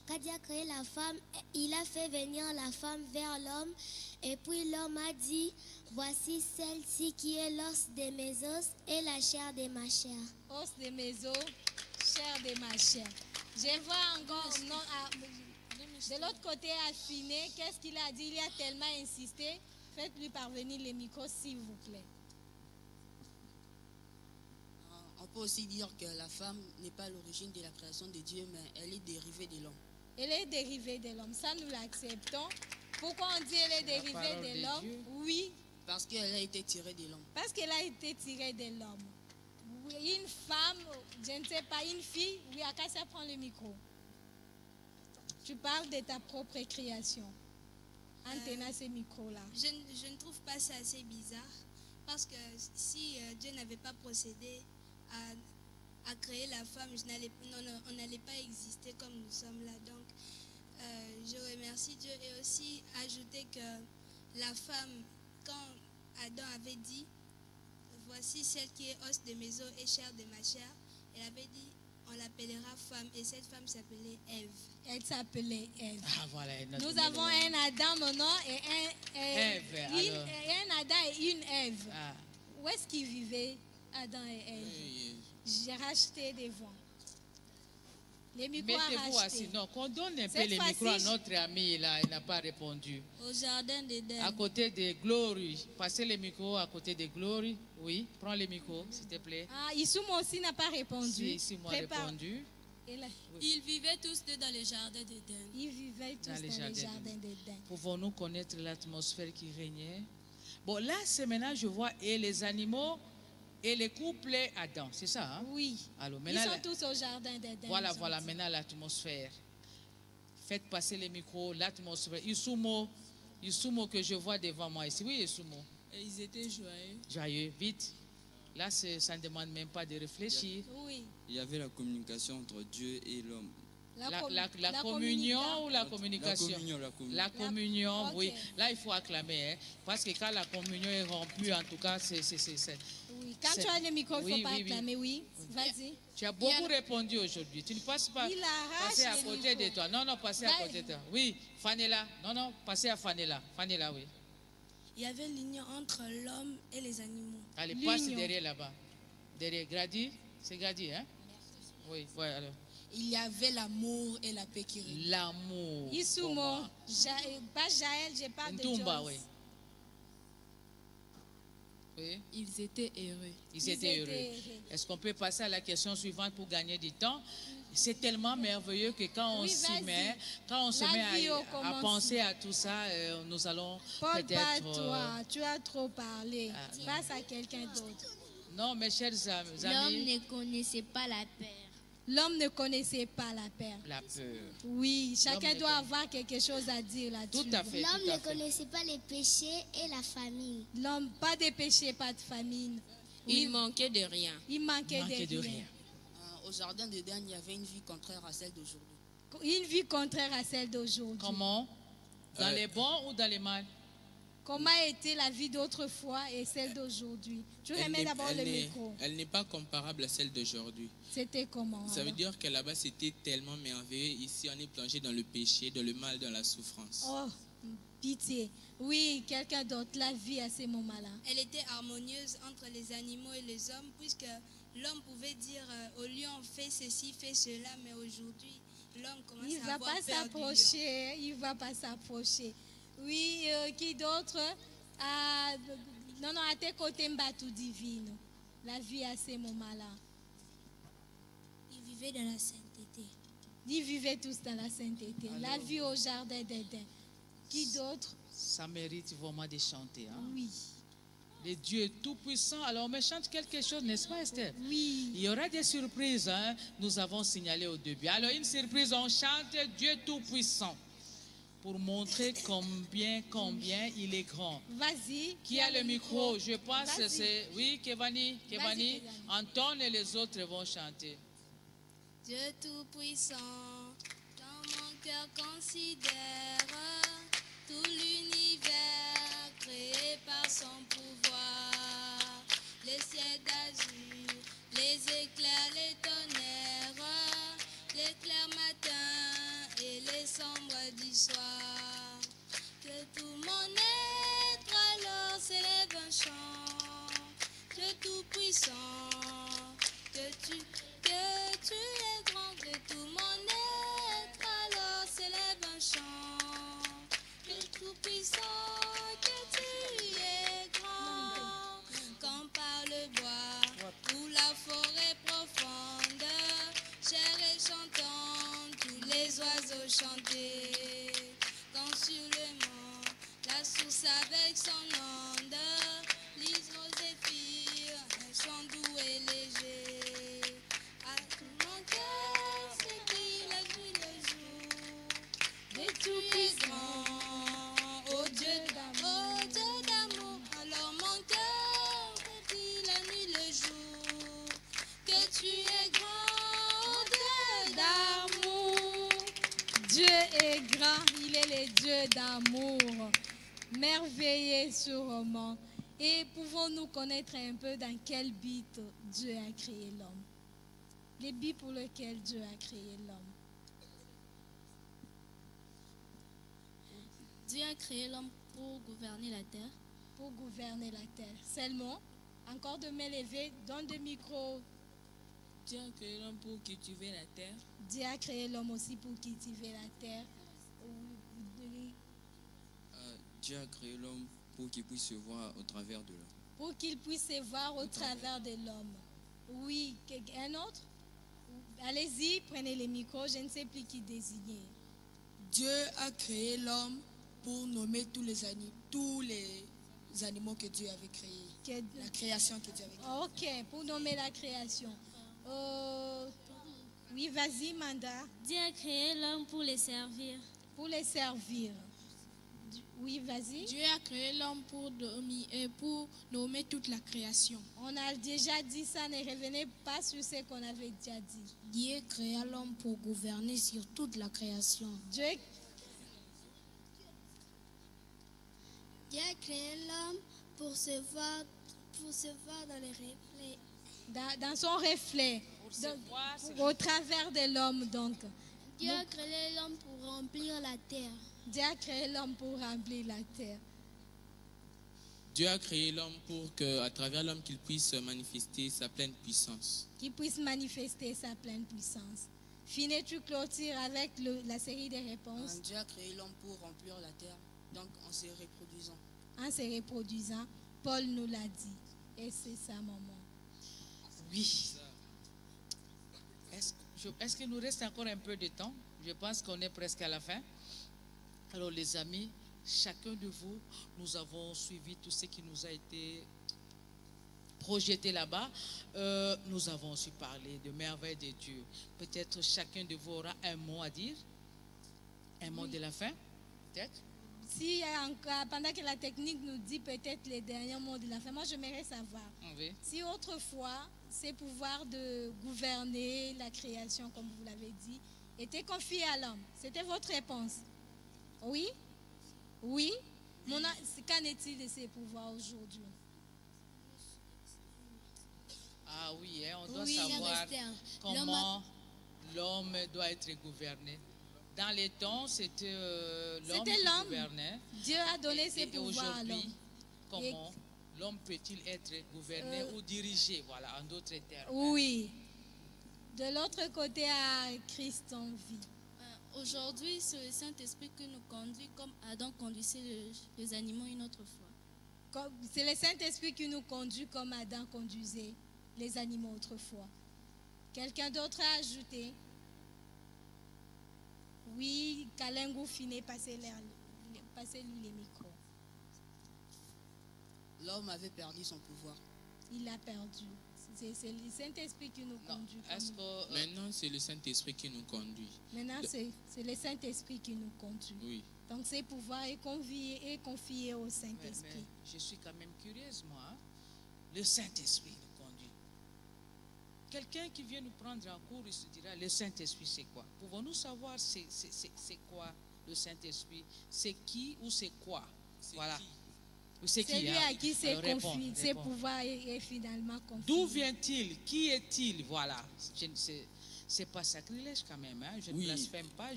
Quand Dieu a créé la femme, il a fait venir la femme vers l'homme. Et puis l'homme a dit, voici celle-ci qui est l'os de mes os et la chair de ma chair. Os de mes os, chair de ma chair. Je vois encore, non, de l'autre côté, affiné, qu'est-ce qu'il a dit? Il a tellement insisté. Faites-lui parvenir les micros, s'il vous plaît. On peut aussi dire que la femme n'est pas l'origine de la création de Dieu, mais elle est dérivée de l'homme. Elle est dérivée de l'homme, ça nous l'acceptons. Pourquoi on dit elle est dérivée de l'homme? Oui. Parce qu'elle a été tirée de l'homme. Parce qu'elle a été tirée de l'homme. Oui, une femme, je ne sais pas, une fille, oui, Acacia, prends le micro. Tu parles de ta propre création. En tenant ce micro-là. Je ne trouve pas ça assez bizarre parce que si Dieu n'avait pas procédé à créer la femme, on n'allait pas exister comme nous sommes là. Donc, je remercie Dieu et aussi ajouter que la femme, quand Adam avait dit, voici celle qui est os de mes os et chair de ma chair, elle avait dit, on l'appellera femme et cette femme s'appelait Ève. Elle s'appelait Ève. Ah, voilà, nous avons un Adam maintenant et un Adam et une Ève. Ah. Où est-ce qu'ils vivaient, Adam et Ève? J'ai racheté des voix. Les micros à Mettez-vous racheter. assis. Non, qu'on donne un peu Cette les fois-ci, micros à notre ami là, il n'a pas répondu. Au jardin d'Éden. À côté de Glory. Passez les micros à côté de Glory. Oui, prends les micros, s'il te plaît. Ah, Issouma aussi n'a pas répondu. Si, Issouma a répondu. Ils vivaient tous deux dans le jardin d'Éden. Ils vivaient tous dans le jardin d'Éden. Pouvons-nous connaître l'atmosphère qui régnait? Bon, là, c'est maintenant, je vois, et les animaux et les couples Adam, c'est ça? Hein? Oui. Alors, Ils maintenant, sont tous au jardin d'Éden. Voilà, maintenant l'atmosphère. Faites passer les micros, l'atmosphère. Isumo que je vois devant moi ici. Oui, Isumo. Et ils étaient joyeux. Joyeux, vite. Là, ça ne demande même pas de réfléchir. Oui. Il y avait la communication entre Dieu et l'homme. La communion ou la communication? La communion, Okay. oui. Là, il faut acclamer. Hein, parce que quand la communion est rompue, en tout cas, c'est... Oui. Quand tu as le micro, il ne faut pas acclamer, oui. Vas-y. Tu as beaucoup répondu aujourd'hui. Tu ne passes pas. Passer à côté de toi. Non, passez à côté de toi. Oui, Fanela. Non, passez à Fanela. Fanela, oui. Il y avait l'union entre l'homme et les animaux. Allez, passe derrière là-bas. Derrière Grady. C'est Grady, hein? Oui, voilà. Alors. Il y avait l'amour et la paix qui régnent. L'amour. Isumo. Pas Jaël, je parle de Joyce. Oui. Oui. Ils étaient heureux. Ils étaient heureux. Est-ce qu'on peut passer à la question suivante pour gagner du temps? C'est tellement merveilleux que quand on s'y met, quand on se met à penser à tout ça, nous allons Paul, pas peut-être... toi, tu as trop parlé. Passe à quelqu'un d'autre. Non, mes chers amis. L'homme ne connaissait pas la peur. L'homme ne connaissait pas la peur. La peur. Oui, chacun doit avoir quelque chose à dire là-dessus. Tout à fait. L'homme ne connaissait pas les péchés et la famine. L'homme, pas de péché, pas de famine. Il manquait de rien. Il manquait de rien. Au jardin d'Éden, il y avait une vie contraire à celle d'aujourd'hui. Une vie contraire à celle d'aujourd'hui. Comment? Dans les bons ou dans les mal? Comment était la vie d'autrefois et celle d'aujourd'hui? Tu remets d'abord le micro. Elle n'est pas comparable à celle d'aujourd'hui. C'était comment? Ça veut dire que là-bas, c'était tellement merveilleux. Ici, on est plongé dans le péché, dans le mal, dans la souffrance. Oh, pitié. Oui, quelqu'un d'autre, la vie à ces moments-là. Elle était harmonieuse entre les animaux et les hommes, puisque l'homme pouvait dire au lion, fais ceci, fais cela, mais aujourd'hui, l'homme commence à avoir peur du lion. Il ne va pas s'approcher. Oui, qui d'autre? Non, à tes côtés, Mbatou divine. La vie à ces moments-là. Ils vivaient dans la sainteté. Ils vivaient tous dans la sainteté. Alors, la vie au jardin d'Éden. Qui d'autre? Ça mérite vraiment de chanter. Hein? Oui. Le Dieu est tout-puissant. Alors, on me chante quelque chose, n'est-ce pas, Esther? Oui. Il y aura des surprises, hein? Nous avons signalé au début. Alors, une surprise, on chante Dieu tout-puissant pour montrer combien il est grand. Vas-y. Qui a le micro? Je pense que Vas-y. c'est... Oui, Kevani. Kevani. Anton et les autres vont chanter. Dieu tout-puissant, dans mon cœur considère tout l'univers créé par son pouvoir. Les ciels d'azur, les éclairs, les tonnerres, l'éclair matin et les sombres du soir. Que tout mon être alors s'élève un chant. Dieu tout-puissant, que tu es grand, que tout mon être alors s'élève un chant. Dieu tout-puissant, que tu es grand, quand par le bois ou la forêt profonde, chair et chantant, tous les oiseaux chanter. Quand sur le mont, la source avec son onde, lise nos zéphyrs, un chant doux et léger. À tout mon cœur s'écrit la nuit le jour. Et tu es grand, ô Dieu d'amour. Alors mon cœur s'écrit la nuit le jour. Que tu es grand, ô Dieu d'amour. Dieu est grand, il est le Dieu d'amour. Merveilleux sûrement. Et pouvons-nous connaître un peu dans quel but Dieu a créé l'homme? Les buts pour lesquels Dieu a créé l'homme. Dieu a créé l'homme pour gouverner la terre. Pour gouverner la terre. Seulement, encore de m'élever, donne des micros. Dieu a créé l'homme pour cultiver la terre. Dieu a créé l'homme aussi pour cultiver la terre. Dieu a créé l'homme pour qu'il puisse se voir au travers de l'homme. Pour qu'il puisse se voir au travers de l'homme. Oui, un autre? Allez-y, prenez les micros, je ne sais plus qui désigner. Dieu a créé l'homme pour nommer tous les animaux que Dieu avait créés. La création que Dieu avait créée. Ok, pour nommer la création. Oui, vas-y, Manda. Dieu a créé l'homme pour les servir. Pour les servir. Oui, vas-y. Dieu a créé l'homme pour nommer toute la création. On a déjà dit ça, ne revenez pas sur ce qu'on avait déjà dit. Dieu créa l'homme pour gouverner sur toute la création. Dieu a créé l'homme pour se voir dans les reflets. Dans son reflet. Au travers de l'homme, donc. Dieu a créé l'homme pour remplir la terre. Dieu a créé l'homme pour remplir la terre. Dieu a créé l'homme pour qu'à travers l'homme qu'il puisse manifester sa pleine puissance. Qu'il puisse manifester sa pleine puissance. Finis, tu clôtures avec la série des réponses. Dieu a créé l'homme pour remplir la terre, donc en se reproduisant. En se reproduisant, Paul nous l'a dit. Et c'est ça, maman. Oui. Est-ce qu'il nous reste encore un peu de temps? Je pense qu'on est presque à la fin. Alors les amis, chacun de vous, nous avons suivi tout ce qui nous a été projeté là-bas. Nous avons aussi parlé de merveilles de Dieu. Peut-être chacun de vous aura un mot à dire. Un mot de la fin, peut-être. Si pendant que la technique nous dit peut-être les derniers mots de la fin, moi j'aimerais savoir. Oui. Si autrefois, ces pouvoirs de gouverner la création, comme vous l'avez dit, étaient confiés à l'homme, c'était votre réponse? Oui? Oui? Qu'en est-il de ces pouvoirs aujourd'hui? Ah oui, on doit savoir comment l'homme doit être gouverné. Dans les temps, c'était l'homme qui gouvernait. Dieu a donné ses pouvoirs à l'homme. Comment l'homme peut-il être gouverné ou dirigé, voilà, en d'autres termes? Oui. De l'autre côté, à Christ en vie. Aujourd'hui, c'est le Saint-Esprit qui nous conduit comme Adam conduisait les animaux une autre fois. C'est le Saint-Esprit qui nous conduit comme Adam conduisait les animaux autrefois. Quelqu'un d'autre a ajouté? Oui, Kalengou Finé, passez-lui les micros. l'homme avait perdu son pouvoir. Il l'a perdu. C'est le Saint-Esprit qui nous conduit. Est-ce que maintenant c'est le Saint-Esprit qui nous conduit? Maintenant, c'est le Saint-Esprit qui nous conduit. Oui. Donc, ces pouvoirs est confié au Saint-Esprit. Mais je suis quand même curieuse, moi. Hein. Le Saint-Esprit nous conduit. Quelqu'un qui vient nous prendre en cours, il se dira, le Saint-Esprit, c'est quoi? Pouvons-nous savoir c'est quoi le Saint-Esprit? C'est qui ou c'est quoi? Voilà. C'est lui à qui c'est confié. Ses pouvoirs est finalement confié. D'où vient-il? Qui est-il? Voilà. C'est pas sacrilège quand même. Hein? Je ne blasphème pas.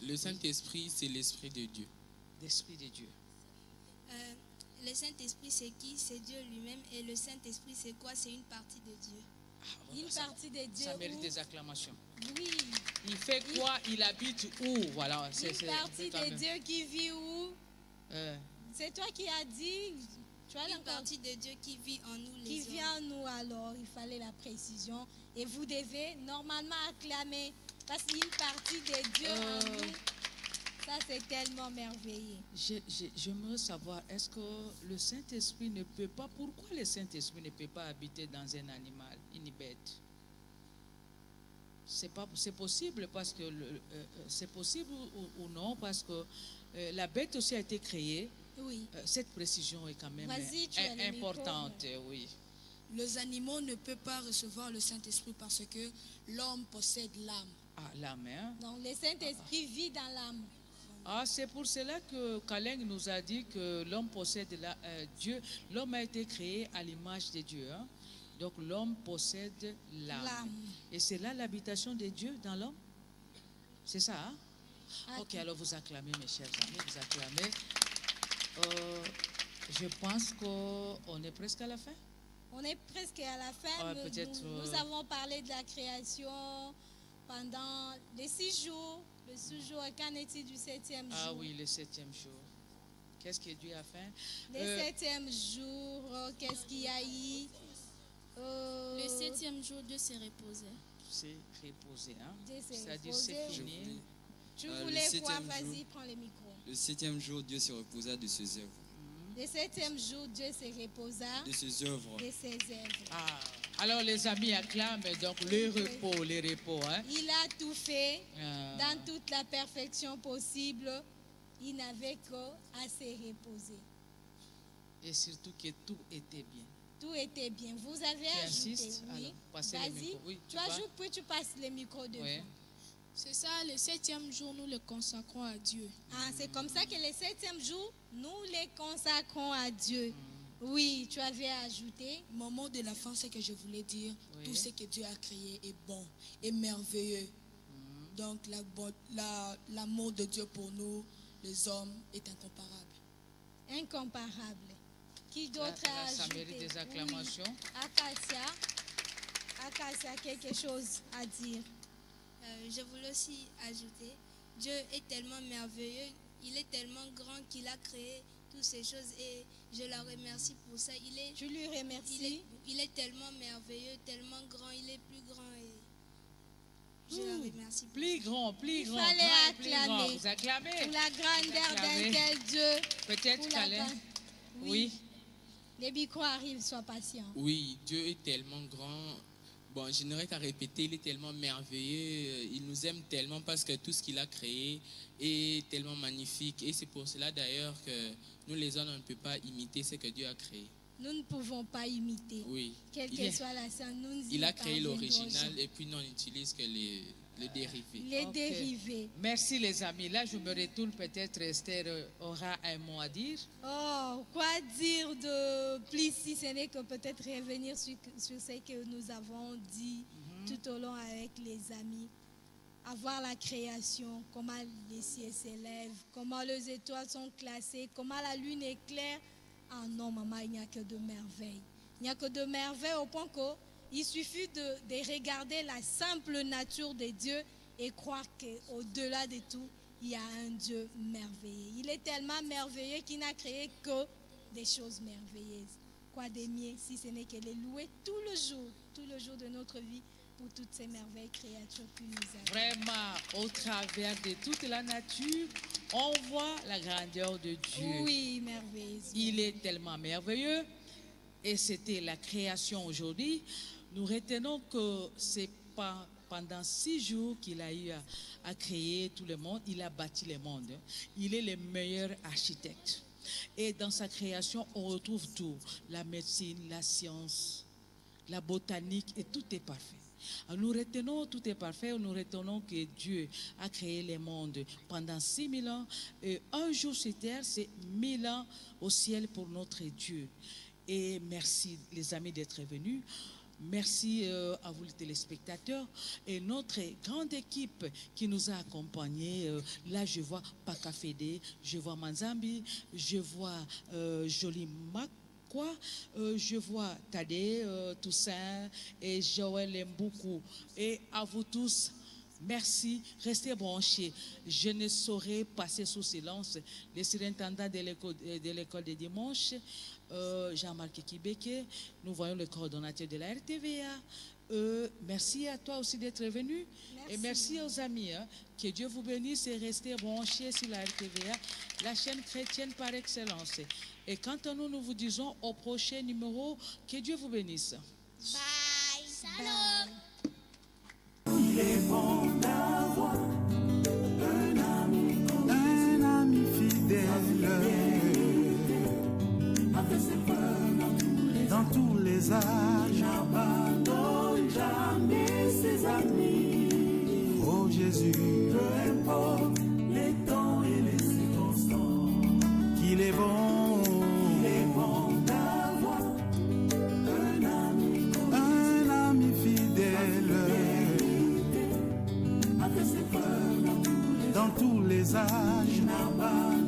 Le Saint-Esprit, c'est l'Esprit de Dieu. L'Esprit de Dieu. Le Saint-Esprit, c'est qui? C'est Dieu lui-même. Et le Saint-Esprit, c'est quoi? C'est une partie de Dieu. Une partie de Dieu. Ça mérite des acclamations. Oui. Il fait quoi? Il habite où? Voilà. Une partie de Dieu qui vit où? C'est toi qui as dit. Tu as une partie de Dieu qui vit en nous. Qui vit en nous, alors il fallait la précision. Et vous devez normalement acclamer. Parce qu'il y a une partie de Dieu en nous. Ça, c'est tellement merveilleux. J'aimerais savoir, est-ce que le Saint-Esprit ne peut pas, pourquoi le Saint-Esprit ne peut pas habiter dans un animal, une bête? C'est possible parce que c'est possible ou non parce que la bête aussi a été créée. Oui. Cette précision est quand même importante, oui. Les animaux ne peuvent pas recevoir le Saint-Esprit parce que l'homme possède l'âme. Ah, l'âme, hein? Donc le Saint-Esprit vit dans l'âme. Ah, c'est pour cela que Kaleng nous a dit que l'homme possède Dieu. L'homme a été créé à l'image de Dieu. Hein? Donc l'homme possède l'âme. Et c'est là l'habitation de Dieu dans l'homme. C'est ça, hein? Ok, alors vous acclamez, mes chers amis, vous acclamez. Je pense qu'on est presque à la fin. On est presque à la fin. Nous avons parlé de la création pendant les 6 jours. Le 6 jours, qu'en est-il du 7e jour? Ah oui, le 7e jour. Qu'est-ce que Dieu a fait? Le 7e jour, qu'est-ce qu'il y a eu? Le 7e jour, Dieu s'est reposé. C'est reposé, hein? C'est-à-dire c'est fini. Tu voulais quoi? Vas-y, prends le micro. Le 7e jour, Dieu se reposa de ses œuvres. Le 7e jour, Dieu se reposa de ses œuvres. Ah, alors les amis acclament donc le repos, hein? Il a tout fait dans toute la perfection possible. Il n'avait qu'à se reposer. Et surtout que tout était bien. Tout était bien. Vous avez ajouté. Oui. Vas-y. Oui, tu ajoutes puis tu passes le micro devant. Oui. C'est ça, le 7e jour, nous le consacrons à Dieu. Ah, c'est comme ça que le 7e jour, nous le consacrons à Dieu. Oui, tu avais ajouté. Mon mot de la fin, c'est que je voulais dire, tout ce que Dieu a créé est bon et merveilleux. Donc, l'amour de Dieu pour nous, les hommes, est incomparable. Incomparable. Qui d'autre a ajouté? Ça mérite des acclamations. Oui. Acacia, quelque chose à dire. Je voulais aussi ajouter, Dieu est tellement merveilleux, il est tellement grand qu'il a créé toutes ces choses et je le remercie pour ça. Tu lui remercies? Il est tellement merveilleux, tellement grand, il est plus grand et je le remercie. Plus grand. Il fallait acclamer. Vous acclamez? Pour la grandeur d'un tel Dieu. Peut-être Calais. Oui. Les micros arrivent, sois patient. Oui, Dieu est tellement grand. Bon, je n'aurais qu'à répéter, il est tellement merveilleux, il nous aime tellement parce que tout ce qu'il a créé est tellement magnifique. Et c'est pour cela d'ailleurs que nous les hommes, on ne peut pas imiter ce que Dieu a créé. Nous ne pouvons pas imiter. Oui. Quelle que soit la scène, nous il a créé l'original et puis nous on n'utilise que les dérivés. Les dérivés. Merci les amis. Là, je me retourne. Peut-être Esther aura un mot à dire. Oh, quoi dire de plus si ce n'est que peut-être revenir sur ce que nous avons dit tout au long avec les amis. Avoir la création, comment les cieux s'élèvent, comment les étoiles sont classées, comment la lune éclaire. Ah non, maman, il n'y a que de merveilles. Il n'y a que de merveilles au point qu'il suffit de regarder la simple nature de Dieu et croire qu'au-delà de tout, il y a un Dieu merveilleux. Il est tellement merveilleux qu'il n'a créé que des choses merveilleuses. Quoi de mieux si ce n'est que les louer tout le jour de notre vie pour toutes ces merveilles créatures que nous avons. Vraiment, au travers de toute la nature, on voit la grandeur de Dieu. Oui, merveilleusement. Il est tellement merveilleux. Et c'était la création aujourd'hui. Nous retenons que c'est pas pendant 6 jours qu'il a eu à créer tout le monde. Il a bâti le monde. Il est le meilleur architecte. Et dans sa création, on retrouve tout. La médecine, la science, la botanique, et tout est parfait. Alors nous retenons, tout est parfait, nous retenons que Dieu a créé le monde pendant 6000 ans. Et un jour sur terre, c'est 1000 ans au ciel pour notre Dieu. Et merci les amis d'être venus. Merci à vous les téléspectateurs et notre grande équipe qui nous a accompagnés. Là, je vois Paka Fede, je vois Manzambi, je vois Jolie Makwa, je vois Tade, Toussaint et Joël Mboukou. Et à vous tous, merci, restez branchés. Je ne saurais passer sous silence le surintendant de l'école de dimanche, Jean-Marc Kibeke. Nous voyons le coordonnateur de la RTVA. Merci à toi aussi d'être venu. Merci. Et merci aux amis. Que Dieu vous bénisse et restez branchés sur la RTVA, la chaîne chrétienne par excellence. Et quant à nous, nous vous disons au prochain numéro, que Dieu vous bénisse. Bye. Salut. Il est bon d'avoir un ami fidèle. Dans tous les âges, n'abandonne jamais ses amis. Oh Jésus, peu importe les temps et les circonstances, qu'il est bon d'avoir un ami fidèle. Dans tous les âges, n'abandonne